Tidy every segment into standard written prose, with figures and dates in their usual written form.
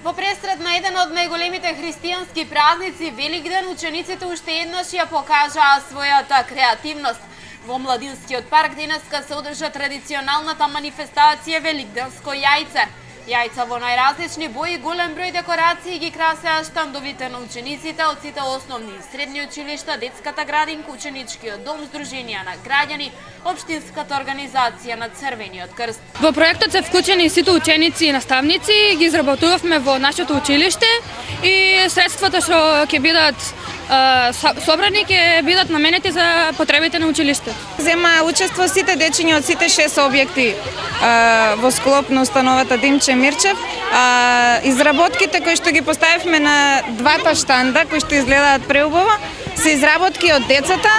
Во пресред на еден од најголемите христијански празници Великден, учениците уште еднаш ја покажаа својата креативност. Во Младинскиот парк денеска се одржа традиционалната манифестација Великденско јајце. Јајца во најразлични бои, голем број декорации ги красеа штандовите на учениците од сите основни и средни училишта, детската градинка, ученичкиот дом, здруженија на граѓани, општинската организација на Црвениот крст. Во проектот се вклучени сите ученици и наставници, ги изработувавме во нашето училиште и средствата што ќе бидат собрани ќе бидат наменети за потребите на училиштето. Зема учество сите дечиња од сите 6 објекти во склоп на установата Димче Мирчев. Изработките кои што ги поставивме на двата штанда, кои што изгледаат преубаво, се изработки од децата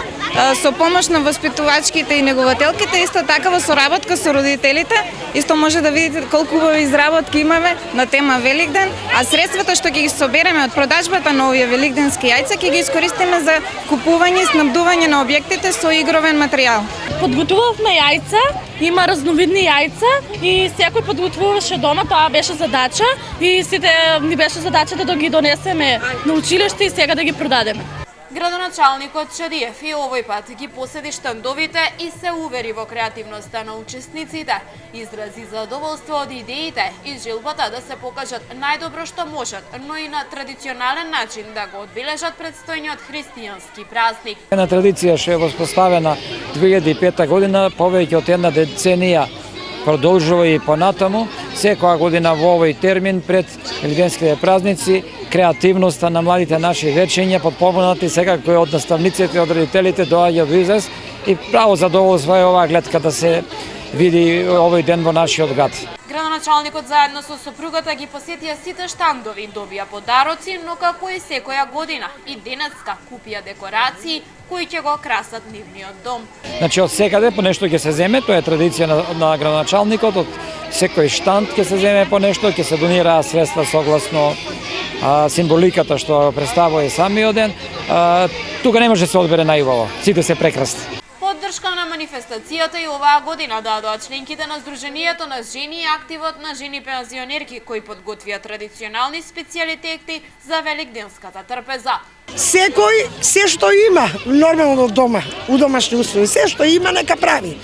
со помош на воспитувачките и негователките, исто така во соработка со родителите. Исто може да видите колку убави изработки имаме на тема Великден, а средствата што ќе ги собереме од продажбата на овие великденски јајца ќе ги искористиме за купување и снабдување на објектите со игровен материјал. Подготвувавме јајца, има разновидни јајца и секој подготвуваше дома, тоа беше задача и сите ни беше задача да ги донесеме на училиште и сега да ги продадеме. Градоначалникот Чадиев и овој пат ги поседи штандовите и се увери во креативноста на учесниците, изрази задоволство од идеите и желбата да се покажат најдобро што можат, но и на традиционален начин да го одбележат предстојниот христијански празник. Една традиција што е воспоставена 2005 година, повеќе од една деценија продолжува и понатаму. Секоја година во овој термин пред великденските празници креативноста на младите наши вечења подпомогнати секако од наставниците, од родителите доаѓа до израз и право задоволство е оваа гледка да се види овој ден во нашиот град. Градоначалникот заедно со сопругата ги посетија сите штандови, добија подароци, но како и секоја година и денеска купија декорации кои ќе го красат нивниот дом. Значи од секаде по нешто ќе се земе, тоа е традиција на градоначалникот, од секој штанд ќе се земе по нешто, ќе се донираа средства согласно символиката што представува и самиот ден. Тука не може да се одбере најубаво, сите се прекрасни. Поддршка на манифестацијата и оваа година дадоа членките на Сдруженијето на жени и активот на жени пензионерки кои подготвија традиционални специјалитети за великденската трпеза. Секој се што има нормално дома, у домашни услови, се што има нека прави.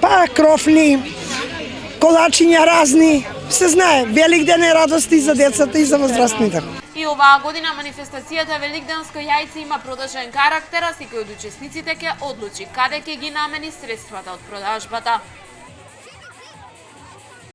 Па крофли, колачиња разни, се знае, Великден е радости за децата и за возрастните. И оваа година манифестацијата Великденско јајце има продолжен карактер, а секој од учесниците ќе одлучи каде ќе ги намени средствата од продажбата.